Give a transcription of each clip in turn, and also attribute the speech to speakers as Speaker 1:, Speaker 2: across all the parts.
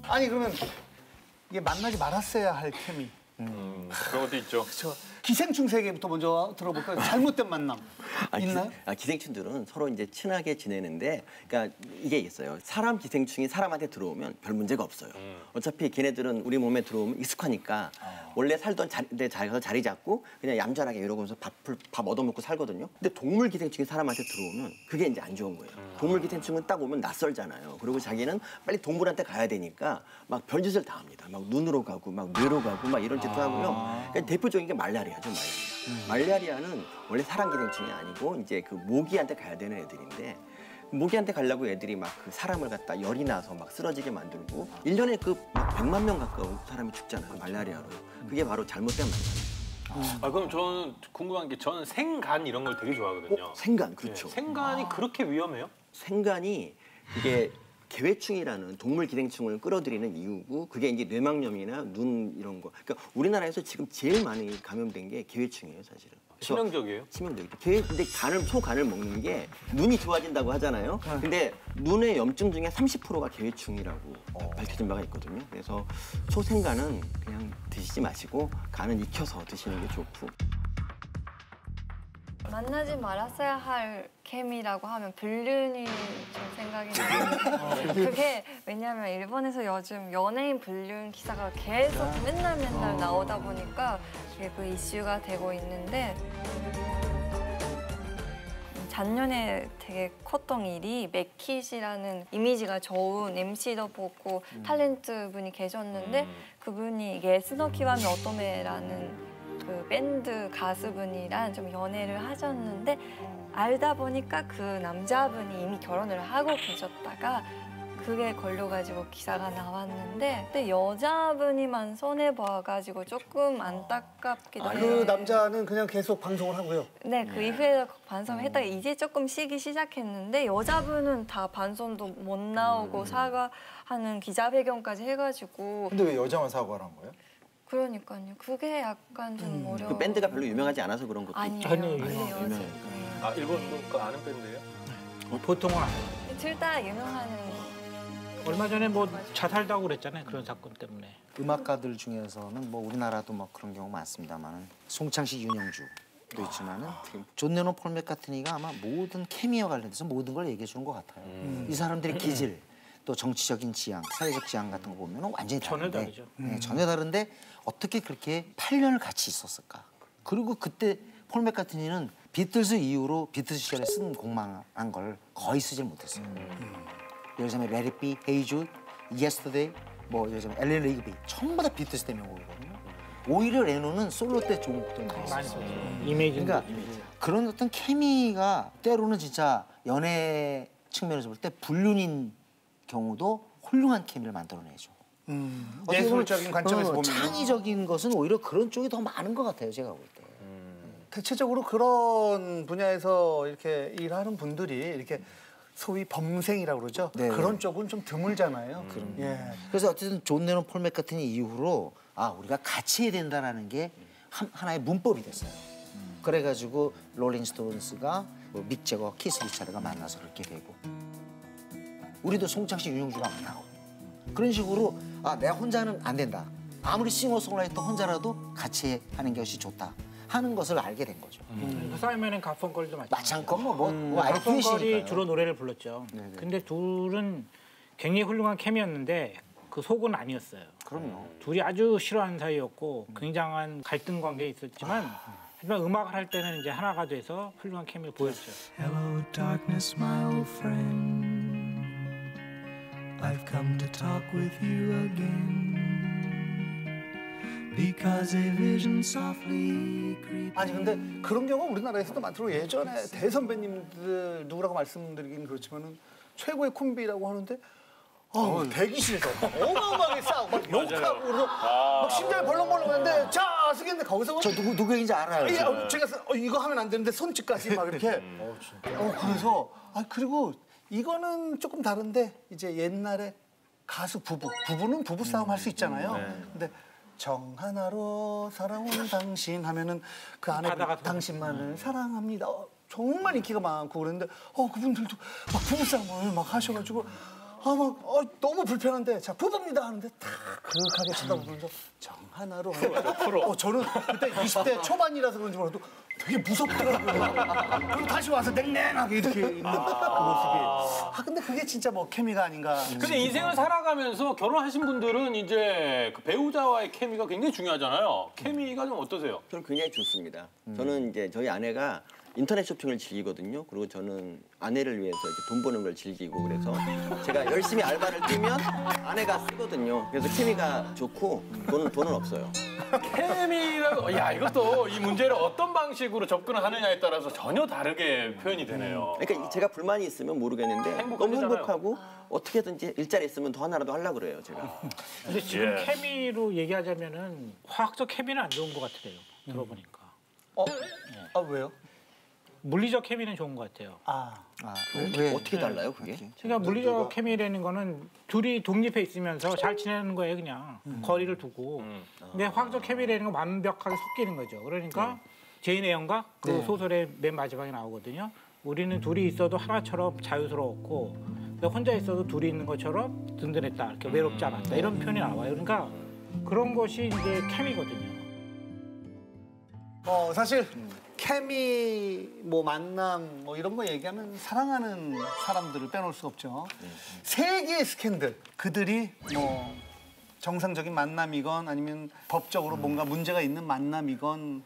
Speaker 1: 아니 그러면 이게 만나지 말았어야 할 케미.
Speaker 2: 그런 것도 있죠.
Speaker 1: 그렇죠. 기생충 세계부터 먼저 들어볼까요? 잘못된 만남 있나요?
Speaker 3: 기생충들은 서로 이제 친하게 지내는데, 그러니까 이게 있어요. 사람 기생충이 사람한테 들어오면 별 문제가 없어요. 어차피 걔네들은 우리 몸에 들어오면 익숙하니까 원래 살던 데 가서 자리 잡고 그냥 얌전하게 이러고서 밥 얻어먹고 살거든요. 근데 동물 기생충이 사람한테 들어오면 그게 이제 안 좋은 거예요. 동물 기생충은 딱 오면 낯설잖아요. 그리고 자기는 빨리 동물한테 가야 되니까 막 별짓을 다 합니다. 막 눈으로 가고 막 뇌로 가고 막 이런 짓도 하고요. 그러니까 대표적인 게 말라리아죠, 말라리아는 원래 사람 기생충이 아니고 이제 그 모기한테 가야 되는 애들인데, 모기한테 가려고 애들이 막 그 사람을 갖다 열이 나서 막 쓰러지게 만들고 1년에 그 막 100만 명 가까운 사람이 죽잖아요, 말라리아로. 그게 바로 잘못된 만남.
Speaker 2: 그럼 저는 궁금한 게, 저는 생간 이런 걸 되게 좋아하거든요.
Speaker 3: 생간, 그렇죠.
Speaker 2: 생간이 그렇게 위험해요?
Speaker 3: 생간이 그게 개회충이라는 동물 기생충을 끌어들이는 이유고, 그게 이제 뇌막염이나 눈 이런 거. 그러니까 우리나라에서 지금 제일 많이 감염된 게 개회충이에요, 사실은.
Speaker 2: 치명적이에요?
Speaker 3: 치명적이죠. 근데 소간을 먹는 게 눈이 좋아진다고 하잖아요. 근데 눈의 염증 중에 30%가 개회충이라고 밝혀진 바가 있거든요. 그래서 소생간은 그냥 드시지 마시고 간은 익혀서 드시는 게 좋고.
Speaker 4: 만나지 말았어야 할 케미라고 하면 불륜이 좀 생각이 나는데, 그게 왜냐면 일본에서 요즘 연예인 불륜 기사가 계속 맨날 나오다 보니까 이게 그 이슈가 되고 있는데, 작년에 되게 컸던 일이 맥킷이라는 이미지가 좋은 MC도 보고 탤런트 분이 계셨는데, 그분이 이게 스노키와미 오토메라는 그 밴드 가수분이랑 좀 연애를 하셨는데, 알다 보니까 그 남자분이 이미 결혼을 하고 계셨다가 그게 걸려가지고 기사가 나왔는데, 근데 여자분이만 손해봐가지고 조금 안타깝기도 해요.
Speaker 1: 그 남자는 그냥 계속 방송을 하고요.
Speaker 4: 네, 그 이후에 반성을 했다가 이제 조금 쉬기 시작했는데, 여자분은 다 반성도 못 나오고 사과하는 기자회견까지 해가지고.
Speaker 5: 근데 왜 여자만 사과를 한 거예요?
Speaker 4: 그러니까요. 그게 약간 좀 어려워.
Speaker 3: 그 밴드가 별로 유명하지 않아서 그런 것도 있죠.
Speaker 4: 아니에요.
Speaker 3: 유명해요.
Speaker 2: 아, 일본 그 아는 밴드예요?
Speaker 6: 보통은 아니에요.
Speaker 4: 둘 다 유명한.
Speaker 6: 얼마 전에 뭐 자살도 하고 그랬잖아요. 그런 사건 때문에.
Speaker 7: 음악가들 중에서는 뭐 우리나라도 뭐 그런 경우 많습니다만은 송창식, 윤영주도 있지만은 존 레논, 폴 맥카트니가 아마 모든 케미와 관련돼서 모든 걸 얘기해 주는 것 같아요. 이 사람들의 기질, 또 정치적인 지향, 사회적 지향 같은 거 보면 완전히
Speaker 6: 전혀
Speaker 7: 다른데,
Speaker 6: 다르죠.
Speaker 7: 네, 전혀 다른데 어떻게 그렇게 8년을 같이 있었을까? 그리고 그때 폴 맥카트니는 비틀즈 이후로 비틀즈 시절에 쓴 곡만 걸 거의 쓰질 못했어요. 예를 들자면 Let It Be, Hey Jude, Yesterday, 뭐 예를 들자면 엘렌 리그비, 전부 다 비틀즈 때 명곡이거든요. 오히려 레논은 솔로 때 좋은 곡들이 많이 썼어요.
Speaker 6: 이미지.
Speaker 7: 그러니까 그런 어떤 케미가 때로는 진짜 연애 측면에서 볼 때 불륜인 경우도 훌륭한 케미를 만들어내죠.
Speaker 1: 예술적인 관점에서 보면
Speaker 7: 창의적인 것은 오히려 그런 쪽이 더 많은 것 같아요, 제가 볼 때.
Speaker 1: 대체적으로 그런 분야에서 이렇게 일하는 분들이 이렇게 소위 범생이라고 그러죠.
Speaker 7: 네.
Speaker 1: 그런 쪽은 좀 드물잖아요. 예.
Speaker 7: 그래서 어쨌든 존 레논, 폴 맥카트니 이후로 우리가 같이 해야 된다는 게 하나의 문법이 됐어요. 그래가지고 롤링스톤스가 뭐 믹 제거, 키스 리차드가 만나서 그렇게 되고, 우리도 송창식, 윤영주가 만나고, 그런 식으로 내가 혼자는 안 된다. 아무리 싱어송라이터 혼자라도 같이 하는 것이 좋다 하는 것을 알게 된 거죠.
Speaker 6: 사이먼 앤 가펑클도
Speaker 7: 마찬가지고
Speaker 6: 가펑클이 주로 노래를 불렀죠. 근데 둘은 굉장히 훌륭한 케미였는데 그 속은 아니었어요.
Speaker 7: 그럼요.
Speaker 6: 둘이 아주 싫어하는 사이였고 굉장한 갈등 관계에 있었지만, 하지만 음악을 할 때는 이제 하나가 돼서 훌륭한 케미를 보였죠.
Speaker 8: Hello, darkness, my old friend. I've come to talk with you again. Because a vision softly creeps.
Speaker 1: 아니 근데 그런 경우 우리나라에서도 많더라고요. 예전에 대선배님들 누구라고 말씀드리긴 그렇지만은 최고의 콤비라고 하는데 대기실에서 어마어마하게 싸우고 막 욕하고 그래서 막 심장이 벌렁벌렁하는데 자 쓰겠는데 거기서
Speaker 7: 저 누구 얘기인지 알아요.
Speaker 1: 제가 이거 하면 안 되는데 손짓까지 막 이렇게 그래서 그리고 이거는 조금 다른데, 이제 옛날에 가수 부부는 부부 싸움 할 수 있잖아요. 근데 정 하나로 살아온 당신 하면은 그 안에 당신만을 사랑합니다. 정말 인기가 많고 그랬는데 그분들도 막 부부싸움을 막 하셔가지고 너무 불편한데 자 부부입니다 하는데 탁 그윽하게 쳐다보면서 정 하나로 저는 그때 20대 초반이라서 그런지 몰라도 되게 무섭더라고요. 그리고 다시 와서 냉랭하게 이렇게 있는 그 모습이. 근데 그게 진짜 뭐 케미가 아닌가.
Speaker 2: 근데 인생을 살아가면서 결혼하신 분들은 이제 그 배우자와의 케미가 굉장히 중요하잖아요. 케미가 좀 어떠세요?
Speaker 3: 저는 굉장히 좋습니다. 저는 이제 저희 아내가 인터넷 쇼핑을 즐기거든요. 그리고 저는 아내를 위해서 이렇게 돈 버는 걸 즐기고 그래서 제가 열심히 알바를 뛰면 아내가 쓰거든요. 그래서 케미가 좋고 돈은 없어요.
Speaker 2: 케미라고 야 이것도 이 문제를 어떤 방식으로 접근을 하느냐에 따라서 전혀 다르게 표현이 되네요.
Speaker 3: 그러니까 제가 불만이 있으면 모르겠는데 너무
Speaker 2: 행복하시잖아요.
Speaker 3: 행복하고 어떻게든지 일자리 있으면 더 하나라도 하려고 그래요, 제가.
Speaker 6: 근데 지금 케미로 얘기하자면은 화학적 케미는 안 좋은 것 같아요. 들어보니까.
Speaker 1: 왜요?
Speaker 6: 물리적 케미는 좋은 것 같아요.
Speaker 7: 왜?
Speaker 3: 어떻게 달라요, 그게?
Speaker 6: 그러니까 물리적 케미라는 거는 둘이 독립해 있으면서 잘 지내는 거예요, 그냥. 거리를 두고. 근데 화학적 케미라는 건 완벽하게 섞이는 거죠. 그러니까 제인 애연가 그 소설의 맨 마지막에 나오거든요. 우리는 둘이 있어도 하나처럼 자유스러웠고 근데 혼자 있어도 둘이 있는 것처럼 든든했다. 이렇게 외롭지 않았다. 이런 표현이 나와요. 그러니까 그런 것이 이제 케미거든요.
Speaker 1: 사실 케미, 뭐 만남, 뭐 이런 거 얘기하면 사랑하는 사람들을 빼놓을 수가 없죠. 세 개의 스캔들, 그들이 뭐 정상적인 만남이건 아니면 법적으로 뭔가 문제가 있는 만남이건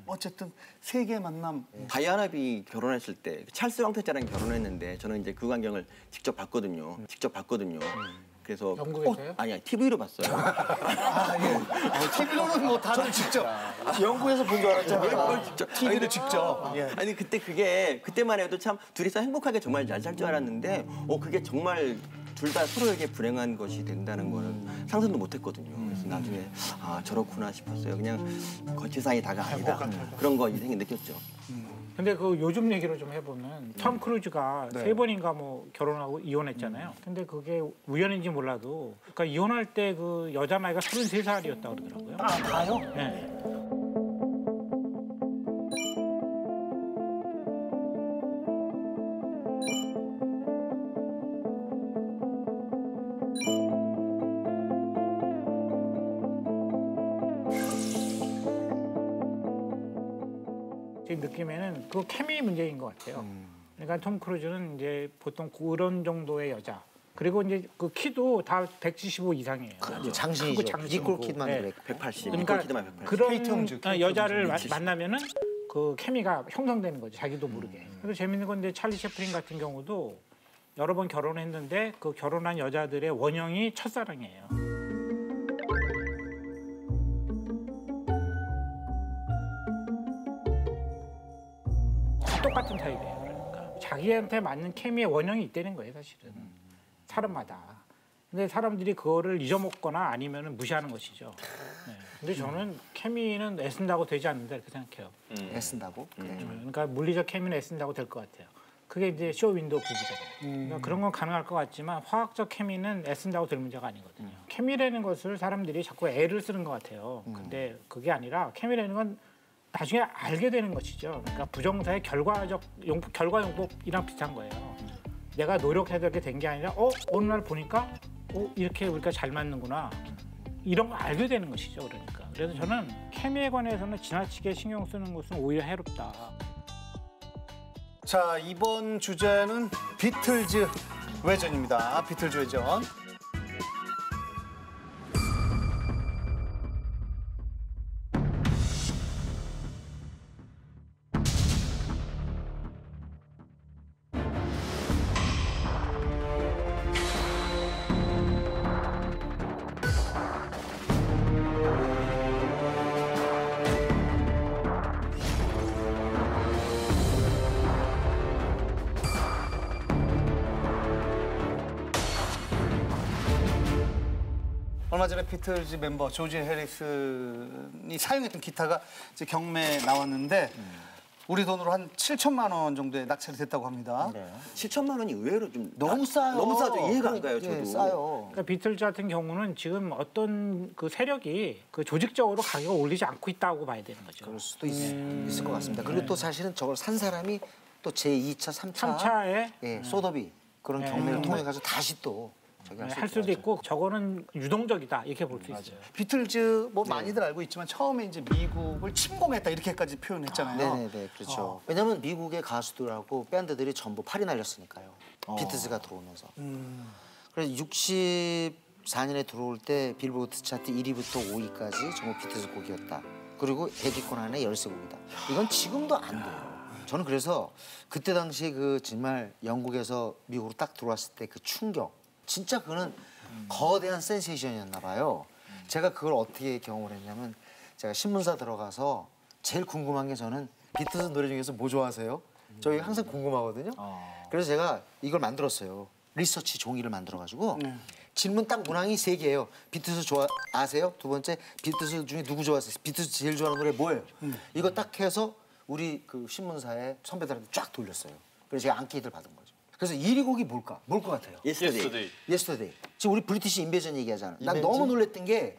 Speaker 1: 어쨌든 세 개의 만남.
Speaker 3: 다이아나비 결혼했을 때 찰스 왕태자랑 결혼했는데 저는 이제 그 광경을 직접 봤거든요. 그래서
Speaker 6: 영국에서요?
Speaker 3: 아니야 TV로 봤어요.
Speaker 1: TV로는 뭐 다들 직접.
Speaker 7: 영국에서 본 줄 알았잖아요.
Speaker 1: TV를 직접.
Speaker 3: 아니 그때만 해도 참 둘이서 행복하게 정말 잘 살 줄 알았는데 그게 정말 둘 다 서로에게 불행한 것이 된다는 거는 상상도 못했거든요. 그래서 나중에 저렇구나 싶었어요. 그냥 세상이 다가 아니다 그런 거 인생에 느꼈죠.
Speaker 6: 근데 그 요즘 얘기를 좀 해보면 톰 크루즈가 세 번인가 뭐 결혼하고 이혼했잖아요. 근데 그게 우연인지 몰라도 그러니까 이혼할 때 그 여자 나이가 33살이었다고 그러더라고요.
Speaker 1: 다요?
Speaker 6: 네. 제 느낌에는 그 케미 문제인 것 같아요. 그러니까 톰 크루즈는 이제 보통 그런 정도의 여자. 그리고 이제 그 키도 다 175 이상이에요.
Speaker 7: 장신이죠.
Speaker 6: 장신이고.
Speaker 7: 니콜 키드만
Speaker 6: 네.
Speaker 7: 그랬고.
Speaker 3: 180.
Speaker 6: 그러니까
Speaker 3: 니콜 키드만 180.
Speaker 6: 그런
Speaker 1: 케이트 홈즈,
Speaker 6: 여자를 만나면은 그 케미가 형성되는 거죠. 자기도 모르게. 그래서 재밌는 건 이제 찰리 채플린 같은 경우도 여러 번 결혼했는데 그 결혼한 여자들의 원형이 첫사랑이에요. 똑같은 타입이에요. 그러니까 자기한테 맞는 케미의 원형이 있다는 거예요, 사실은. 사람마다. 근데 사람들이 그거를 잊어먹거나 아니면 무시하는 것이죠. 네. 근데 저는 케미는 애쓴다고 되지 않는다 이렇게 생각해요.
Speaker 7: 애쓴다고? 그래.
Speaker 6: 그러니까 물리적 케미는 애쓴다고 될 것 같아요. 그게 이제 쇼 윈도우 부부잖아요. 그러니까 그런 건 가능할 것 같지만 화학적 케미는 애쓴다고 될 문제가 아니거든요. 케미라는 것을 사람들이 자꾸 애를 쓰는 것 같아요. 근데 그게 아니라 케미라는 건 나중에 알게 되는 것이죠. 그러니까 부정사의 결과용법이랑 비슷한 거예요. 내가 노력해서 이렇게 된 게 아니라 어느 날 보니까 이렇게 우리가 잘 맞는구나. 이런 거 알게 되는 것이죠. 그러니까. 그래서 저는 케미에 관해서는 지나치게 신경 쓰는 것은 오히려 해롭다.
Speaker 1: 자, 이번 주제는 비틀즈 외전입니다. 비틀즈 외전. 얼마 전에 비틀즈 멤버 조지 해리슨이 사용했던 기타가 이제 경매에 나왔는데 우리 돈으로 한 7천만 원 정도에 낙찰이 됐다고 합니다.
Speaker 3: 7천만 원이 의외로 좀
Speaker 7: 너무 싸요.
Speaker 3: 너무 싸죠. 이해가 안 가요, 저도.
Speaker 7: 예, 싸요.
Speaker 6: 그러니까 비틀즈 같은 경우는 지금 어떤 그 세력이 그 조직적으로 가격을 올리지 않고 있다고 봐야 되는 거죠.
Speaker 7: 그럴 수도 있을 것 같습니다. 그리고 또 사실은 저걸 산 사람이 또 제2차, 3차.
Speaker 6: 3차에
Speaker 7: 예, 소더비. 그런
Speaker 6: 네.
Speaker 7: 경매를 통해 가서 다시 또 저기
Speaker 6: 할 수도 있고 저거는 유동적이다 이렇게 볼 수 있어요.
Speaker 1: 비틀즈 뭐 많이들 알고 있지만 처음에 이제 미국을 침공했다 이렇게까지 표현했잖아요.
Speaker 7: 네네네 그렇죠. 왜냐면 미국의 가수들하고 밴드들이 전부 팔이 날렸으니까요. 비트즈가 들어오면서. 그래서 64년에 들어올 때 빌보드 차트 1위부터 5위까지 전부 비트즈 곡이었다. 그리고 100위권 안에 13곡이다. 이건 지금도 안 돼요. 저는 그래서 그때 당시에 그 정말 영국에서 미국으로 딱 들어왔을 때 그 충격. 진짜 그거는 거대한 센세이션이었나 봐요. 제가 그걸 어떻게 경험을 했냐면 제가 신문사 들어가서 제일 궁금한 게 저는 비트즈 노래 중에서 뭐 좋아하세요? 저희 항상 궁금하거든요. 그래서 제가 이걸 만들었어요. 리서치 종이를 만들어가지고 질문 딱 문항이 3개예요. 비트즈 아세요? 두 번째 비트즈 중에 누구 좋아하세요? 비트즈 제일 좋아하는 노래 뭐예요? 이거 딱 해서 우리 그 신문사에 선배들한테 쫙 돌렸어요. 그래서 제가 안케이드를 받은 거죠. 그래서 1위 곡이 뭘까? 뭘 것 같아요?
Speaker 3: 예스터데이.
Speaker 7: 예스터데이. 지금 우리 브리티시 인베전 얘기하잖아. 난 너무 놀랬던 게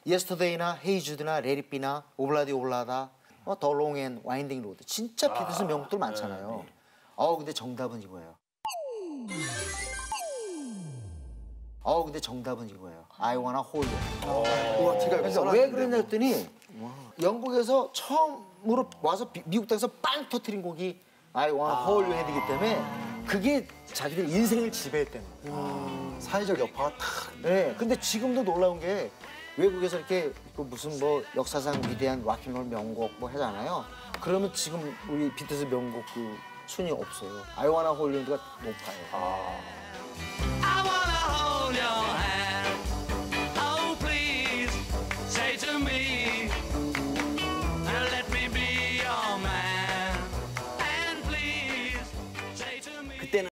Speaker 7: 예스터데이나 헤이주드나 레리비나 오블라디 오블라다, 더 롱 앤 와인딩 로드. 진짜 비트스 명곡들 많잖아요. 근데 정답은 이거예요. 근데 정답은 이거예요. I wanna hold you.
Speaker 1: 우와, 제가
Speaker 7: 그러니까 왜 그랬냐 했더니 영국에서 처음으로 와서 미국 땅에서 빵 터트린 곡이 I wanna hold you 헤드이기 때문에 그게 자기들 인생을 지배했다는 거예요.
Speaker 5: 사회적 여파가 탁.
Speaker 7: 네, 근데 지금도 놀라운 게 외국에서 이렇게 그 무슨 뭐 역사상 위대한 락앤롤 명곡 뭐 하잖아요. 그러면 지금 우리 비트스 명곡 그 순위 없어요. I wanna hold you가 높아요.